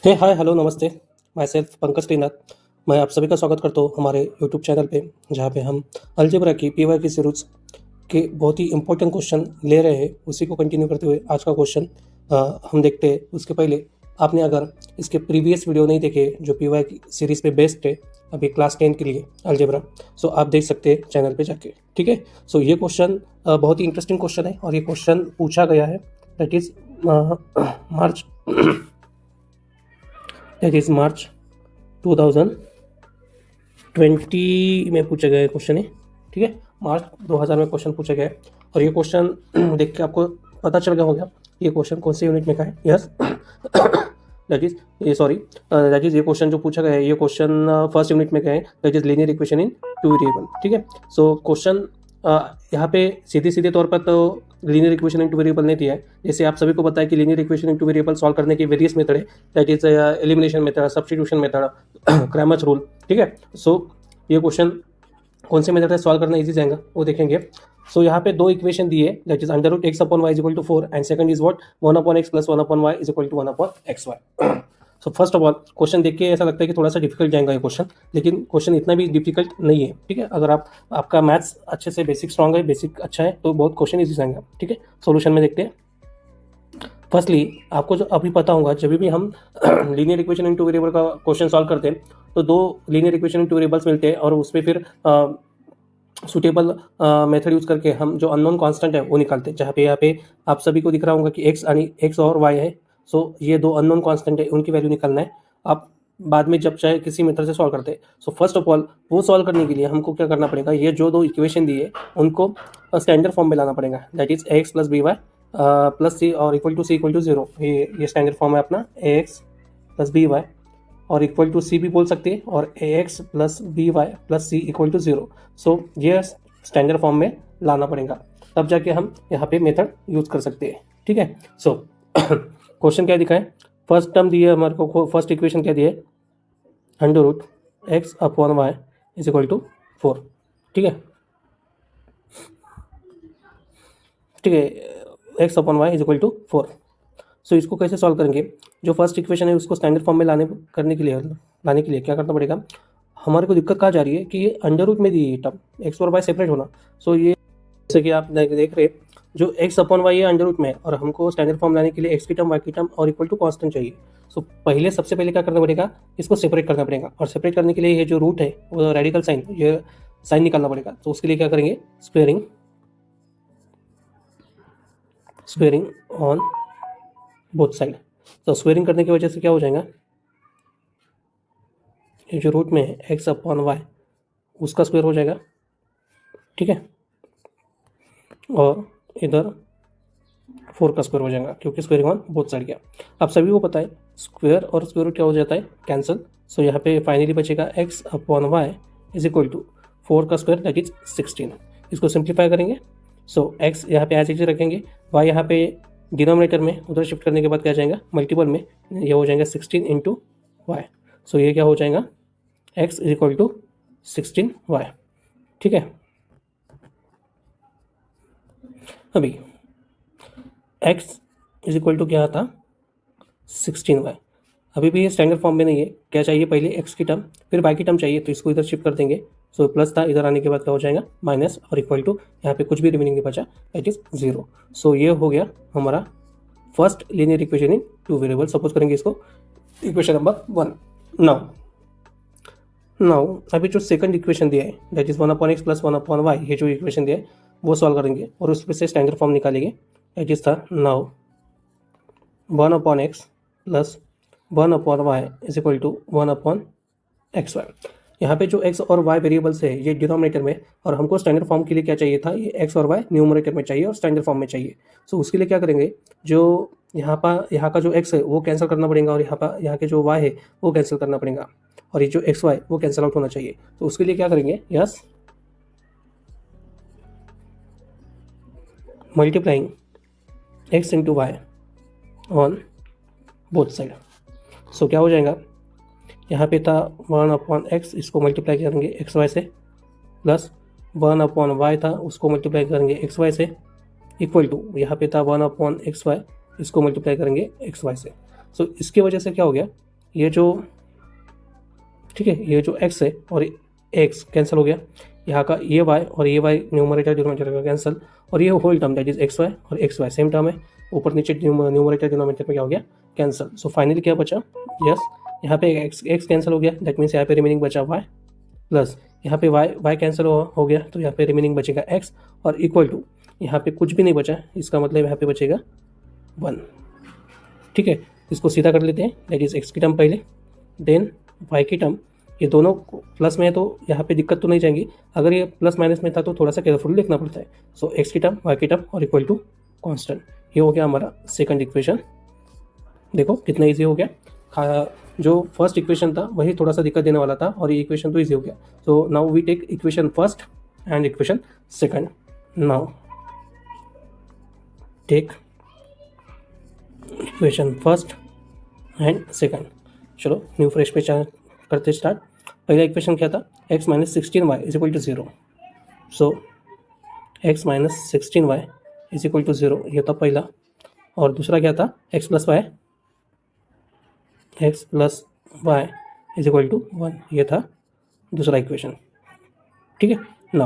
हे hi hello नमस्ते। My self Pankaj Shrinath. मैं आप सभी का स्वागत करता हूँ हमारे यूट्यूब चैनल पे, जहाँ पे हम अलजेब्रा की पीवाई की सीरीज के बहुत ही इंपॉर्टेंट क्वेश्चन ले रहे हैं। उसी को कंटिन्यू करते हुए आज का क्वेश्चन हम देखते हैं। उसके पहले आपने अगर इसके प्रीवियस वीडियो नहीं देखे जो पीवाई की सीरीज पे बेस्ड है अभी क्लास 10 के लिए अलजेब्रा, सो आप देख सकते हैं चैनल पे जाके। ठीक है। सो ये क्वेश्चन बहुत ही इंटरेस्टिंग क्वेश्चन है और ये क्वेश्चन पूछा गया है दैट इज मार्च मार्च 2020 में पूछा गया क्वेश्चन है। ठीक है, मार्च 2000 में क्वेश्चन पूछा गया है और ये क्वेश्चन देख के आपको पता चल गया होगा ये क्वेश्चन कौन से यूनिट में का है। यस दैट इज ये क्वेश्चन जो पूछा गया है ये क्वेश्चन फर्स्ट यूनिट में का है, that is linear equation in two variable. ठीक है। सो क्वेश्चन यहाँ पे सीधे तौर पर तो linear equation in two variable नहीं दिया है। जैसे आप सभी को पता है कि linear equation in two variable solve करने के वेरियस मेथड है, that is elimination method, substitution method, Cramer's rule. ठीक है। सो ये क्वेश्चन कौन से मेथड से सॉल्व करना इजी जाएगा वो देखेंगे। सो यहाँ पे दो इक्वेशन दिए, that is under root x upon y is equal to 4 and second is what 1 upon x plus 1 upon y is equal to 1 upon x y. So first of all question देख के ऐसा लगता है कि थोड़ा सा difficult जाएगा ये क्वेश्चन, लेकिन क्वेश्चन इतना भी डिफिकल्ट नहीं है। ठीक है, अगर आपका मैथ्स अच्छे से बेसिक स्ट्रांग है, बेसिक अच्छा है, तो बहुत क्वेश्चन इजी जाएंगे। ठीक है, सोल्यूशन में देखते हैं। फर्स्टली आपको जो अभी पता होगा जब भी हम linear equation in two variable का क्वेश्चन सॉल्व करते हैं तो दो linear equation in two variables मिलते हैं और उसमें फिर सुटेबल मेथड यूज करके हम जो अननोन कांस्टेंट है वो निकालते हैं। जहाँ पे यहाँ पे आप सभी को दिख रहा होगा कि एक्स और वाई है। सो ये दो अननोन कांस्टेंट है, उनकी वैल्यू निकालना है। आप बाद में जब चाहे किसी मेथड से सॉल्व करते हैं। सो फर्स्ट ऑफ ऑल वो सॉल्व करने के लिए हमको क्या करना पड़ेगा, ये जो दो इक्वेशन दिए उनको स्टैंडर्ड फॉर्म में लाना पड़ेगा, that is x plus b y plus c और equal to c equal to zero. ये स्टैंडर्ड फॉर्म है अपना एक्स प्लस बी वाई और इक्वल टू सी भी बोल सकते हैं और a x plus b y plus c equal to zero. So ये स्टैंडर्ड फॉर्म में लाना पड़ेगा, तब जाके हम यहाँ पे मेथड यूज कर सकते हैं। ठीक है। सो क्वेश्चन क्या दिखा है, फर्स्ट टर्म दिए हमारे को, फर्स्ट इक्वेशन क्या दिए under root x upon y is equal to 4। ठीक है, ठीक है, x upon y is equal to 4। So इसको कैसे सॉल्व करेंगे, जो फर्स्ट इक्वेशन है उसको स्टैंडर्ड फॉर्म में लाने के लिए क्या करना पड़ेगा। हमारे को दिक्कत कहाँ जा रही है कि ये अंडर रूट में दी है टर्म एक्स और वाई सेपरेट होना। सो ये जैसे कि आप देख रहे हैं जो एक्स अपॉन वाई है अंडर रूट में और हमको स्टैंडर्ड फॉर्म लाने के लिए एक्स की टर्म वाई की टर्म और इक्वल टू कांस्टेंट चाहिए। सो सबसे पहले क्या करना पड़ेगा, इसको सेपरेट करना पड़ेगा और सेपरेट करने के लिए ये जो रूट है वो रेडिकल साइन, ये साइन निकालना पड़ेगा। तो उसके लिए क्या करेंगे, स्क्वेयरिंग ऑन बोथ साइड। तो स्क्वेयरिंग करने की वजह से क्या हो जाएगा, ये जो रूट में है एक्स अपॉन वाई उसका स्क्वायर हो जाएगा। ठीक है, और इधर 4 का स्क्वायर हो जाएगा क्योंकि स्क्वेयरिंग ऑन बोथ साइड गया। आप सभी को पता है स्क्वायर और स्क्वायर रूट क्या हो जाता है, कैंसिल। सो यहाँ पे फाइनली बचेगा x upon y is equal to 4 का स्क्वायर दैट इज 16। इसको सिंप्लीफाई करेंगे। सो एक्स यहाँ पे ऐसे रखेंगे, वाई यहाँ पे डिनोमिनेटर में उधर शिफ्ट करने के बाद क्या जाएगा मल्टीपल में, ये हो जाएगा 16 इंटू वाई। सो ये क्या हो जाएगा x is equal to 16y। ठीक है, अभी x इज इक्वल टू क्या था 16y। अभी भी ये स्टैंडर्ड फॉर्म में नहीं है, क्या चाहिए पहले x की टर्म फिर y की टर्म चाहिए, तो इसको इधर शिफ्ट कर देंगे। सो प्लस था, इधर आने के बाद क्या हो जाएगा माइनस और इक्वल टू, यहाँ पे कुछ भी रिमेनिंग नहीं बचा, दैट इज 0। सो ये हो गया हमारा first linear equation in two variable. Suppose करेंगे इसको इक्वेशन नंबर 1। नाउ अभी जो सेकंड इक्वेशन दिया है that is 1 upon x plus 1 upon y, ये जो इक्वेशन दिया है वो सॉल्व करेंगे और उसमें से स्टैंडर्ड फॉर्म निकालेंगे। दैट इज था now 1 upon x plus 1 upon y is equal to 1 upon x y. यहाँ पे जो एक्स और वाई वेरिएबल्स है ये डिनोमिनेटर में, और हमको स्टैंडर्ड फॉर्म के लिए क्या चाहिए था, ये एक्स और वाई न्यूमरेटर में चाहिए और स्टैंडर्ड फॉर्म में चाहिए। सो उसके लिए क्या करेंगे, जो यहाँ का जो एक्स है वो कैंसिल करना पड़ेगा और यहाँ के जो वाई है वो कैंसिल करना पड़ेगा और ये जो एक्स वाई वो कैंसिल आउट होना चाहिए। तो उसके लिए क्या करेंगे, yes multiplying x into y on both side. So क्या हो जाएगा, यहाँ पे था 1 अपॉन एक्स, इसको मल्टीप्लाई करेंगे एक्स वाई से, प्लस 1 अपॉन वाई था उसको मल्टीप्लाई करेंगे एक्स वाई से, इक्वल टू यहाँ पे था 1 अपॉन एक्स वाई, इसको मल्टीप्लाई करेंगे एक्स वाई से। सो इसकी वजह से क्या हो गया, ये जो, ठीक है, ये जो x है और x कैंसिल हो गया, यहाँ का ये y और ये y न्यूमरेटर डिनोमिनेटर का कैंसिल, और ये whole term that is x y और एक्स वाई सेम टर्म है, ऊपर नीचे न्यूमरेटर डिनोमिनेटर में क्या हो गया, कैंसिल। सो फाइनली क्या बचा, यस, यहाँ पे x कैंसिल हो गया, दैट मीन्स यहाँ पे रिमेनिंग बचा y, प्लस यहाँ पे y कैंसिल हो गया, तो यहाँ पे रिमेनिंग बचेगा x, और इक्वल टू यहाँ पे कुछ भी नहीं बचा, इसका मतलब यहाँ पे बचेगा 1। ठीक है, इसको सीधा कर लेते हैं, दैट इज x की टर्म पहले, देन y की टर्म, ये दोनों प्लस में है तो यहाँ पे दिक्कत तो नहीं जाएंगी, अगर ये प्लस माइनस में था तो थोड़ा सा केयरफुल लिखना पड़ता है। सो x की टर्म, y की टर्म और इक्वल टू कांस्टेंट, ये हो गया हमारा सेकंड इक्वेशन। देखो कितना इजी हो गया, जो फर्स्ट इक्वेशन था वही थोड़ा सा दिक्कत देने वाला था, और ये इक्वेशन तो इजी हो गया। So now we take equation first and equation second. Now take equation first and second. चलो न्यू फ्रेश पे करते स्टार्ट। पहला इक्वेशन क्या था, x minus 16y is equal to 0। So x minus 16y is equal to 0, ये था पहला। और दूसरा क्या था, x plus y is equal to 1, ये था दूसरा इक्वेशन। ठीक है ना,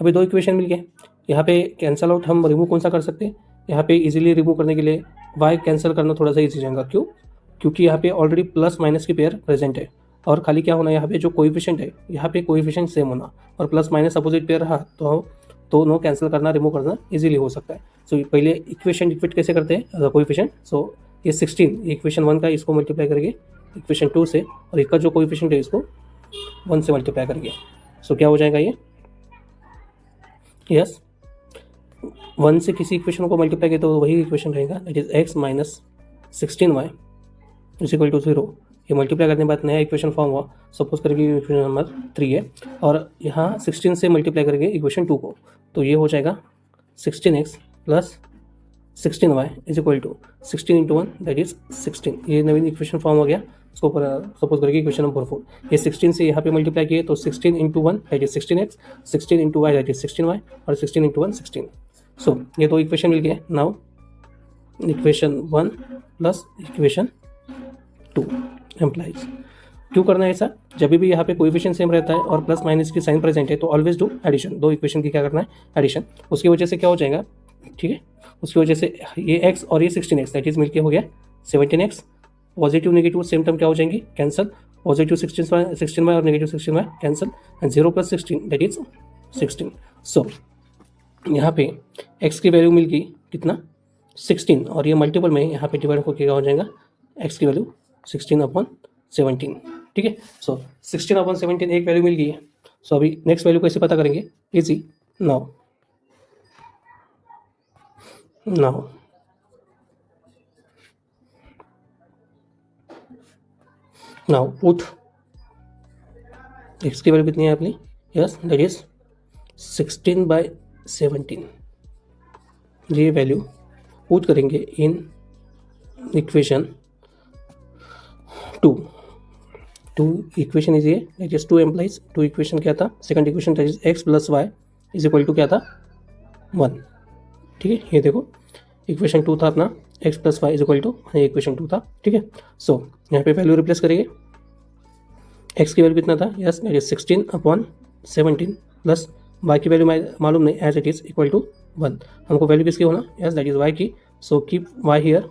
अभी दो इक्वेशन मिल गए। यहाँ पे कैंसल आउट हम रिमूव कौन सा कर सकते हैं, यहाँ पे इजीली रिमूव करने के लिए y कैंसिल करना थोड़ा सा ईजी जाएगा। क्यों, क्योंकि यहाँ पे ऑलरेडी प्लस माइनस की पेयर प्रेजेंट है, और खाली क्या होना, यहाँ पे जो कोएफिशिएंट है यहाँ पे कोएफिशिएंट सेम होना, और प्लस माइनस अपोजिट पेयर रहा तो नो कैंसिल करना, रिमूव करना इजीली हो सकता है। सो पहले इक्वेशन इक्वेट कैसे करते हैं, कोएफिशिएंट। सो ये 16 इक्वेशन 1 का, इसको मल्टीप्लाई करके इक्वेशन 2 से, और इसका जो कोएफिशिएंट है इसको 1 से मल्टीप्लाई करके, सो क्या हो जाएगा ये, यस 1 से किसी इक्वेशन को मल्टीप्लाई किया तो वही इक्वेशन रहेगा, that is x minus 16y is equal to 0। ये मल्टीप्लाई करने के बाद नया इक्वेशन फॉर्म हुआ, सपोज करके इक्वेशन नंबर 3 है, और यहाँ 16 से मल्टीप्लाई करके इक्वेशन 2 को, तो ये हो जाएगा 16x plus 16y is equal to 16 into 1 that is 16। ये नवीन इक्वेशन फॉर्म हो गया, उसको सपोज करके इक्वेशन नंबर 4, ये 16 से यहाँ पे मल्टीप्लाई किए तो 16 into 1 that is 16x, 16 into y that is 16y, और 16 इंटू 1 16। सो ये दो इक्वेशन मिल गए। Now equation 1 plus equation 2 implies. क्यों करना है ऐसा, जब भी यहाँ पे कोएफिशिएंट सेम रहता है और प्लस माइनस की साइन प्रेजेंट है तो ऑलवेज डू एडिशन, दो इक्वेशन की क्या करना है, एडिशन। उसकी वजह से क्या हो जाएगा, ठीक है, उसकी वजह से ये x और ये 16x दैट इज मिलके हो गया 17x, positive negative same term क्या हो जाएंगी, कैंसल, पॉजिटिव 16y और negative 16y cancel, and 0 plus 16 that is 16। सो यहाँ पे x की वैल्यू मिल गई कितना, 16, और ये मल्टीपल में यहाँ पे डिवाइड होकर क्या हो जाएगा, x की वैल्यू 16/17। ठीक है, सो 16/17 एक वैल्यू मिल गई है। सो अभी नेक्स्ट वैल्यू कैसे पता करेंगे, इजी। नाउ पुट x की वैल्यू कितनी है अपनी, यस दैट इज 16/17। ये वैल्यू पुट करेंगे इन इक्वेशन 2 इक्वेशन इज ये दैट इज 2 एम्प्लाइज। 2 इक्वेशन क्या था, second equation that is x plus y is equal to क्या था, 1। ठीक है, ये देखो इक्वेशन 2 था अपना, x plus y is equal to, ये इक्वेशन 2 था। ठीक है, सो यहाँ पे वैल्यू रिप्लेस करेंगे, x की वैल्यू कितना था, yes that is 16/17 plus y की वैल्यू मालूम नहीं, as it is equal to 1। हमको वैल्यू किसकी होना, यस दैट इज y की। So keep y here,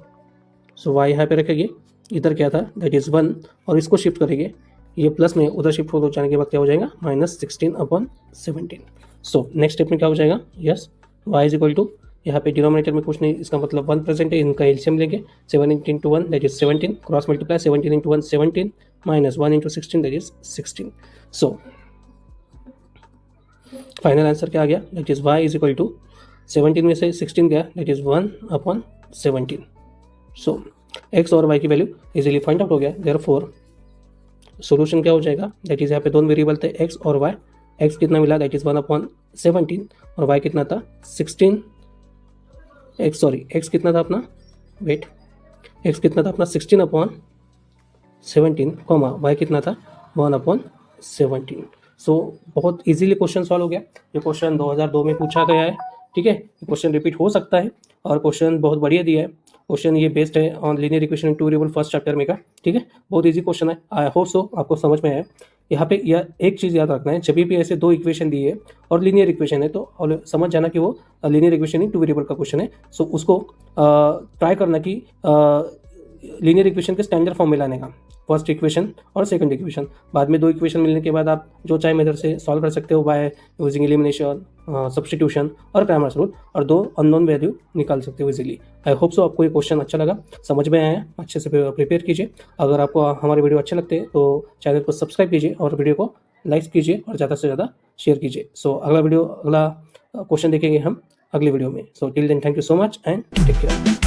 so y यहाँ पे रखेंगे, इधर क्या था दैट इज 1, और इसको शिफ्ट करेंगे, ये प्लस में उधर शिफ्ट हो जाने के बाद क्या हो जाएगा, माइनस 16/17। सो नेक्स्ट स्टेप में क्या हो जाएगा, yes y is equal to, यहाँ पे डिनोमिनेटर में कुछ नहीं, इसका मतलब 1 प्रेजेंट है, इनका एलसीएम लेंगे, 17 into 1 that is 17, cross multiply 17 into 1 17, minus 1 into 16 that is 16। So final answer क्या आ गया, that is y is equal to 17 में से 16 गया, दैट इज 1/17। सो x और y की वैल्यू इजीली फाइंड आउट हो गया। देयरफॉर सॉल्यूशन क्या हो जाएगा, दैट इज यहाँ पे दोनों वेरिएबल थे x और y, x कितना मिला दैट इज 1/17, और y कितना था 16, x कितना था अपना, वेट, x कितना था अपना 16/17, y कितना था 1/17। सो बहुत इजीली क्वेश्चन सॉल्व हो गया। ये क्वेश्चन 2002 में पूछा गया है। ठीक है, क्वेश्चन रिपीट हो सकता है, और क्वेश्चन बहुत बढ़िया दिया है, क्वेश्चन ये बेस्ड है on linear equation in two variable first chapter में का, ठीक है। बहुत इजी क्वेश्चन है, आई होप सो आपको समझ में आया। यहाँ पे यह एक चीज़ याद रखना है, जब भी ऐसे दो इक्वेशन दिए और लीनियर इक्वेशन है तो समझ जाना कि वो linear equation in two variable का क्वेश्चन है। सो उसको ट्राई करना कि लीनियर इक्वेशन के स्टैंडर्ड फॉर्म में लाने का, फर्स्ट इक्वेशन और सेकंड इक्वेशन। बाद में दो इक्वेशन मिलने के बाद आप जो चाहे मेथड से सॉल्व कर सकते हो बाय यूजिंग एलिमिनेशन, सब्स्टिट्यूशन और क्रैमर्स रूल, और दो अननोन वैल्यू निकाल सकते हो इजीली। आई होप सो आपको ये क्वेश्चन अच्छा लगा, समझ में आया, अच्छे से प्रिपेयर कीजिए। अगर आपको हमारे वीडियो अच्छे लगते हैं तो चैनल को सब्सक्राइब कीजिए और वीडियो को लाइक कीजिए और ज़्यादा से ज़्यादा शेयर कीजिए। सो अगला क्वेश्चन देखेंगे हम अगले वीडियो में। So till then thank you so much and take care.